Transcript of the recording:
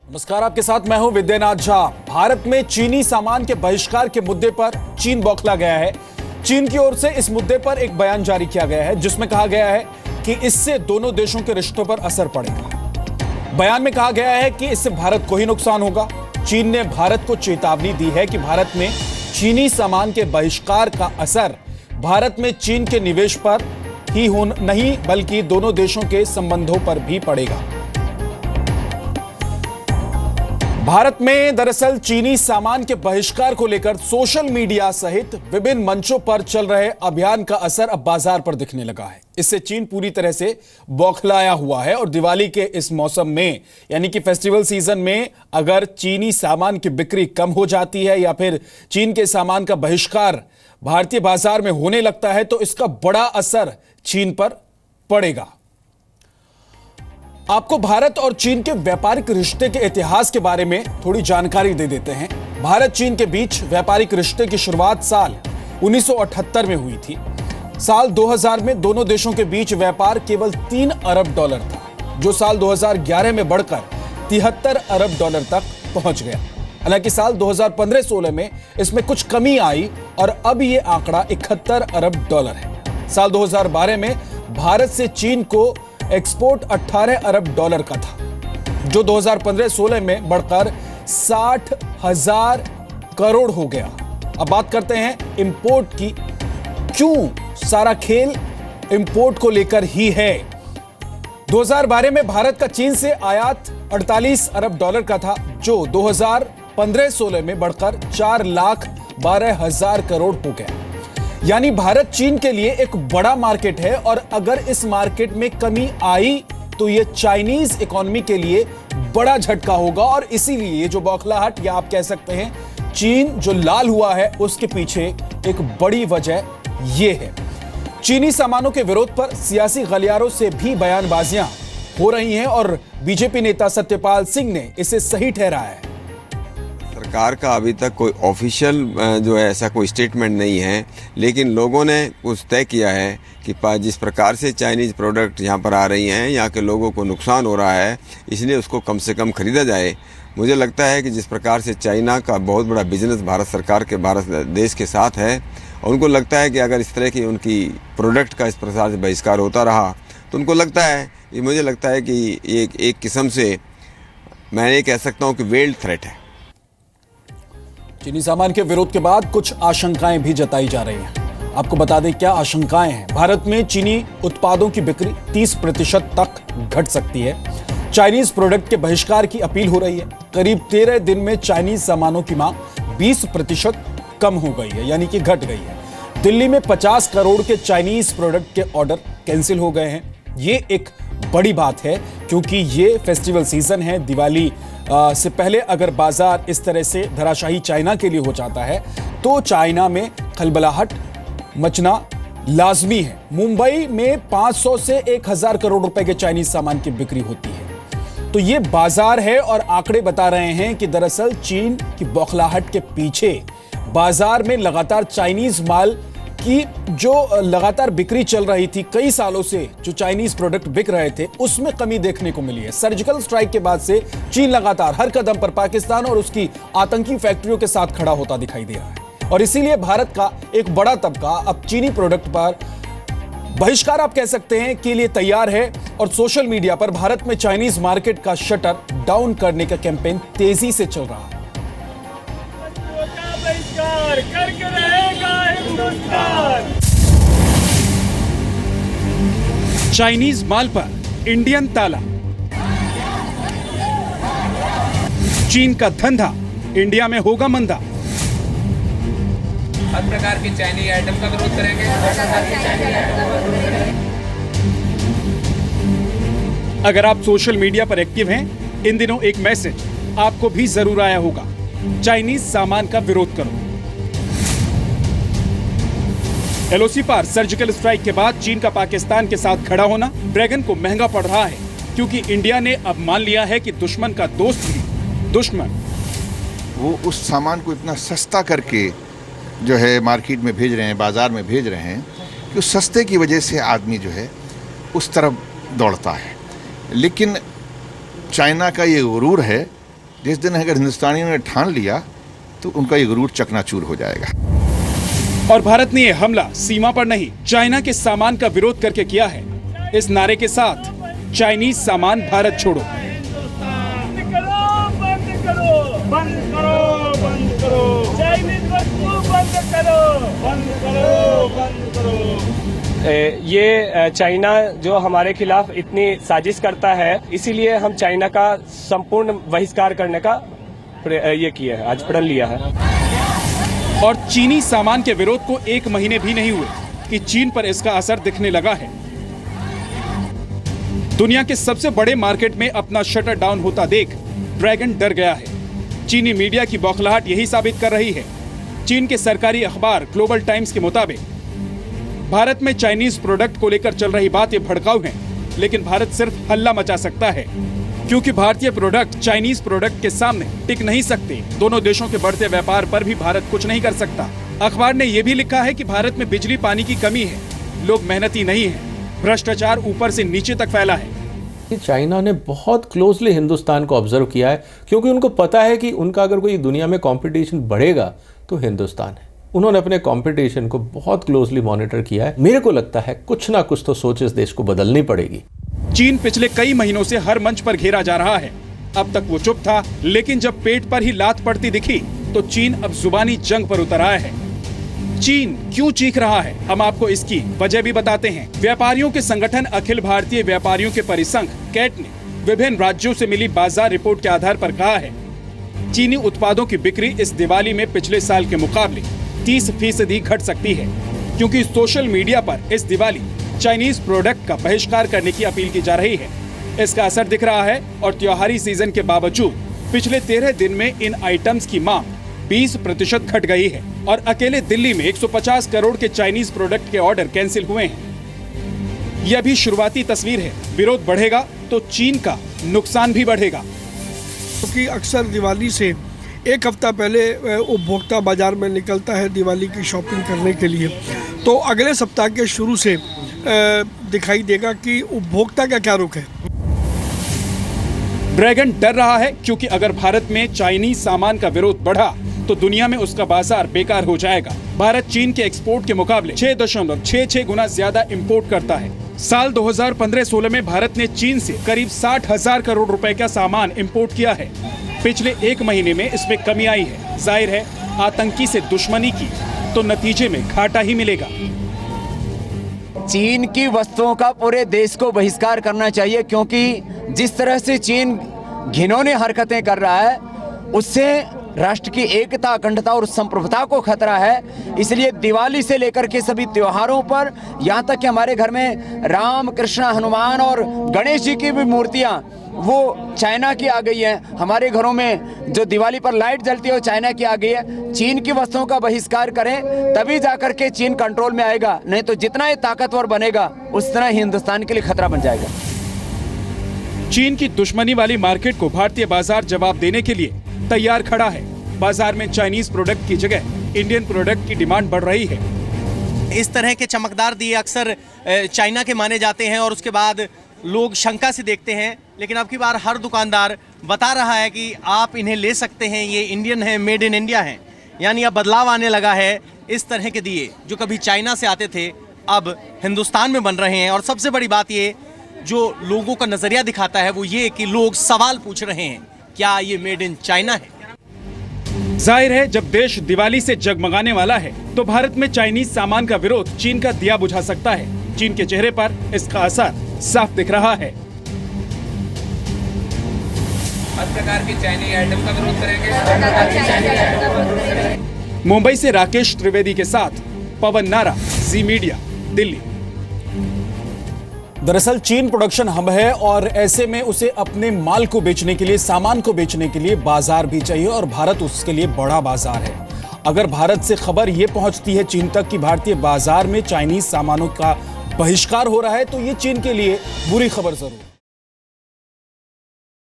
नमस्कार, आपके साथ मैं हूं विद्यानाथ झा। भारत में चीनी सामान के बहिष्कार के मुद्दे पर चीन बौखला गया है। चीन की ओर से इस मुद्दे पर एक बयान जारी किया गया है जिसमें कहा गया है कि इससे दोनों देशों के रिश्तों पर असर पड़ेगा। बयान में कहा गया है कि इससे भारत को ही नुकसान होगा। चीन ने भारत को चेतावनी दी है कि भारत में चीनी सामान के बहिष्कार का असर भारत में चीन के निवेश पर ही नहीं बल्कि दोनों देशों के संबंधों पर भी पड़ेगा। भारत में दरअसल चीनी सामान के बहिष्कार को लेकर सोशल मीडिया सहित विभिन्न मंचों पर चल रहे अभियान का असर अब बाजार पर दिखने लगा है। इससे चीन पूरी तरह से बौखलाया हुआ है और दिवाली के इस मौसम में यानी कि फेस्टिवल सीजन में अगर चीनी सामान की बिक्री कम हो जाती है या फिर चीन के सामान का बहिष्कार भारतीय बाजार में होने लगता है तो इसका बड़ा असर चीन पर पड़ेगा। आपको भारत और चीन के व्यापारिक रिश्ते के इतिहास के बारे में थोड़ी जानकारी दे देते हैं। भारत चीन के बीच व्यापारिक रिश्ते की शुरुआत साल 1978 में हुई थी। साल 2000 में दोनों देशों के बीच व्यापार केवल $3 अरब था, जो साल 2011 में बढ़कर $73 अरब तक पहुंच गया। हालांकि साल 2015-16 में इसमें कुछ कमी आई और अब यह आंकड़ा $71 अरब है। साल 2012 में भारत से चीन को एक्सपोर्ट $18 अरब का था, जो 2015-16 में बढ़कर 60,000 करोड़ हो गया। अब बात करते हैं इंपोर्ट की। क्यों सारा खेल इंपोर्ट को लेकर ही है। 2012 में भारत का चीन से आयात $48 अरब का था, जो 2015-16 में बढ़कर 4,12,000 करोड़ हो गया। यानी भारत चीन के लिए एक बड़ा मार्केट है और अगर इस मार्केट में कमी आई तो यह चाइनीज इकोनॉमी के लिए बड़ा झटका होगा और इसीलिए ये जो बौखलाहट या आप कह सकते हैं चीन जो लाल हुआ है उसके पीछे एक बड़ी वजह यह है। चीनी सामानों के विरोध पर सियासी गलियारों से भी बयानबाजियां हो रही हैं और बीजेपी नेता सत्यपाल सिंह ने इसे सही ठहराया है। सरकार का अभी तक कोई ऑफिशियल जो है ऐसा कोई स्टेटमेंट नहीं है, लेकिन लोगों ने कुछ तय किया है कि जिस प्रकार से चाइनीज़ प्रोडक्ट यहाँ पर आ रही हैं, यहाँ के लोगों को नुकसान हो रहा है, इसलिए उसको कम से कम खरीदा जाए। मुझे लगता है कि जिस प्रकार से चाइना का बहुत बड़ा बिजनेस भारत सरकार के भारत देश के साथ है और उनको लगता है कि अगर इस तरह की उनकी प्रोडक्ट का इस प्रकार से बहिष्कार होता रहा तो उनको लगता है, मुझे लगता है कि एक किस्म से मैं ये कह सकता हूँ कि वेल्ड थ्रेट है। चीनी सामान के विरोध के बाद कुछ आशंकाएं भी जताई जा रही हैं। आपको बता दें क्या आशंकाएं हैं। भारत में चीनी उत्पादों की बिक्री 30% तक घट सकती है। चाइनीज प्रोडक्ट के बहिष्कार की अपील हो रही है। करीब 13 दिन में चाइनीज सामानों की मांग 20% कम हो गई है, यानी कि घट गई है। दिल्ली में 50 करोड़ के चाइनीज प्रोडक्ट के ऑर्डर कैंसिल हो गए हैं। ये एक बड़ी बात है क्योंकि ये फेस्टिवल सीजन है। दिवाली से पहले अगर बाजार इस तरह से धराशायी चाइना के लिए हो जाता है तो चाइना में खलबलाहट मचना लाजमी है। मुंबई में 500 से 1,000 करोड़ रुपए के चाइनीज सामान की बिक्री होती है। तो ये बाजार है और आंकड़े बता रहे हैं कि दरअसल चीन की बौखलाहट के पीछे बाजार में लगातार चाइनीज माल की जो लगातार बिक्री चल रही थी, कई सालों से जो चाइनीज प्रोडक्ट बिक रहे थे उसमें कमी देखने को मिली है। सर्जिकल स्ट्राइक के बाद से चीन लगातार हर कदम पर पाकिस्तान और उसकी आतंकी फैक्ट्रियों के साथ खड़ा होता दिखाई दे रहा है और इसीलिए भारत का एक बड़ा तबका अब चीनी प्रोडक्ट पर बहिष्कार आप कह सकते हैं के लिए तैयार है और सोशल मीडिया पर भारत में चाइनीज मार्केट का शटर डाउन करने का कैंपेन तेजी से चल रहा है। करके रहेगा हिंदुस्तान। चाइनीज माल पर इंडियन ताला। चीन का धंधा इंडिया में होगा मंदा। हर प्रकार के चाइनीज आइटम का विरोध करेंगे। अगर आप सोशल मीडिया पर एक्टिव हैं, इन दिनों एक मैसेज आपको भी जरूर आया होगा। चाइनीज सामान का विरोध करो। एलओसी पर सर्जिकल स्ट्राइक के बाद चीन का पाकिस्तान के साथ खड़ा होना ड्रैगन को महंगा पड़ रहा है क्योंकि इंडिया ने अब मान लिया है कि दुश्मन का दोस्त भी दुश्मन। वो उस सामान को इतना सस्ता करके जो है मार्केट में भेज रहे हैं, बाजार में भेज रहे हैं कि उस सस्ते की वजह से आदमी जो है उस तरफ दौड़ता है। लेकिन चाइना का ये गुरूर है जिस दिन अगर हिंदुस्तानियों ने ठान लिया तो उनका ये गुरूर चकनाचूर हो जाएगा। और भारत ने यह हमला सीमा पर नहीं, चाइना के सामान का विरोध करके किया है। इस नारे के साथ, चाइनीज सामान भारत छोड़ो। बंद करो, बंद करो, बंद करो, चाइनीज वस्तु बंद करो, बंद करो, बंद करो। ये चाइना जो हमारे खिलाफ इतनी साजिश करता है, इसीलिए हम चाइना का संपूर्ण बहिष्कार करने का ये किया है, आज प्रण लिया है। और चीनी सामान के विरोध को 1 महीने भी नहीं हुए कि चीन पर इसका असर दिखने लगा है। दुनिया के सबसे बड़े मार्केट में अपना शटर डाउन होता देख ड्रैगन डर गया है। चीनी मीडिया की बौखलाहट यही साबित कर रही है। चीन के सरकारी अखबार ग्लोबल टाइम्स के मुताबिक भारत में चाइनीज प्रोडक्ट को लेकर चल रही बातें भड़काऊ हैं, लेकिन भारत सिर्फ हल्ला मचा सकता है, क्योंकि भारतीय प्रोडक्ट चाइनीज प्रोडक्ट के सामने टिक नहीं सकते। दोनों देशों के बढ़ते व्यापार पर भी भारत कुछ नहीं कर सकता। अखबार ने यह भी लिखा है कि भारत में बिजली पानी की कमी है, लोग मेहनती नहीं है, भ्रष्टाचार ऊपर से नीचे तक फैला है। चाइना ने बहुत क्लोजली हिंदुस्तान को ऑब्जर्व किया है, क्योंकि उनको पता है कि उनका अगर कोई दुनिया में कंपटीशन बढ़ेगा तो हिंदुस्तान है। उन्होंने अपने कंपटीशन को बहुत क्लोजली मॉनिटर किया है। मेरे को लगता है कुछ ना कुछ तो सोच इस देश को बदलनी पड़ेगी। चीन पिछले कई महीनों से हर मंच पर घेरा जा रहा है। अब तक वो चुप था, लेकिन जब पेट पर ही लात पड़ती दिखी तो चीन अब जुबानी जंग पर उतर आया है। चीन क्यों चीख रहा है, हम आपको इसकी वजह भी बताते हैं। व्यापारियों के संगठन अखिल भारतीय व्यापारियों के परिसंघ कैट ने विभिन्न राज्यों से मिली बाजार रिपोर्ट के आधार पर कहा है, चीनी उत्पादों की बिक्री इस दिवाली में पिछले साल के मुकाबले 30% घट सकती है, क्योंकि सोशल मीडिया पर इस दिवाली चाइनीज प्रोडक्ट का बहिष्कार करने की अपील की जा रही है। इसका असर दिख रहा है और त्योहारी सीजन के बावजूद पिछले 13 दिन में इन आइटम्स की मांग 20% घट गई है और अकेले दिल्ली में 150 करोड़ के चाइनीज प्रोडक्ट के ऑर्डर कैंसिल हुए हैं। यह भी शुरुआती तस्वीर है। विरोध बढ़ेगा तो चीन का नुकसान भी बढ़ेगा, क्योंकि अक्सर दिवाली से एक हफ्ता पहले उपभोक्ता बाजार में निकलता है दिवाली की शॉपिंग करने के लिए। तो अगले सप्ताह के शुरू से दिखाई देगा कि उपभोक्ता का क्या रुख है। ड्रैगन डर रहा है, क्योंकि अगर भारत में चाइनीज सामान का विरोध बढ़ा तो दुनिया में उसका बाजार बेकार हो जाएगा। भारत चीन के एक्सपोर्ट के मुकाबले 6.66 गुना ज्यादा इंपोर्ट करता है। साल 2015-16 में भारत ने चीन से करीब 60,000 करोड़ रुपए का सामान इंपोर्ट किया है। पिछले 1 महीने में इसमें कमी आई है। जाहिर है, आतंकी से दुश्मनी की तो नतीजे में घाटा ही मिलेगा। चीन की वस्तुओं का पूरे देश को बहिष्कार करना चाहिए, क्योंकि जिस तरह से चीन घिनौनी हरकतें कर रहा है उससे राष्ट्र की एकता, अखंडता और संप्रभुता को खतरा है। इसलिए दिवाली से लेकर के सभी त्योहारों पर, यहाँ तक कि हमारे घर में राम, कृष्ण, हनुमान और गणेश जी की भी मूर्तियाँ वो चाइना की आ गई है। हमारे घरों में जो दिवाली पर लाइट जलती है वो चाइना की आ गई है। चीन की वस्तुओं का बहिष्कार करें, तभी जाकर के चीन कंट्रोल में आएगा, नहीं तो जितना ये ताकतवर बनेगा उस तरह हिंदुस्तान के लिए खतरा बन जाएगा। चीन की दुश्मनी वाली मार्केट को भारतीय बाजार जवाब देने के लिए तैयार खड़ा है। बाजार में चाइनीज प्रोडक्ट की जगह इंडियन प्रोडक्ट की डिमांड बढ़ रही है। इस तरह के चमकदार दिए अक्सर चाइना के माने जाते हैं और उसके बाद लोग शंका से देखते हैं, लेकिन अब की बार हर दुकानदार बता रहा है कि आप इन्हें ले सकते हैं, ये इंडियन है, मेड इन इंडिया है। यानी अब बदलाव आने लगा है। इस तरह के दिए जो कभी चाइना से आते थे अब हिंदुस्तान में बन रहे हैं। और सबसे बड़ी बात ये जो लोगों का नजरिया दिखाता है वो ये कि लोग सवाल पूछ रहे हैं, क्या ये मेड इन चाइना है? जाहिर है, जब देश दिवाली से जगमगाने वाला है तो भारत में चाइनीज सामान का विरोध चीन का दिया बुझा सकता है। चीन के चेहरे पर इसका असर साफ दिख रहा है। हर प्रकार की चाइनीज आइटम का विरोध करेंगे। मुंबई से राकेश त्रिवेदी के साथ पवन नारा, जी मीडिया, दिल्ली। दरअसल चीन प्रोडक्शन हब है और ऐसे में उसे अपने माल को बेचने के लिए, सामान को बेचने के लिए बाजार भी चाहिए और भारत उसके लिए बड़ा बाजार है। अगर भारत से खबर यह पहुंचती है चीन तक कि भारतीय बाजार में चाइनीज सामानों का बहिष्कार हो रहा है तो ये चीन के लिए बुरी खबर जरूर।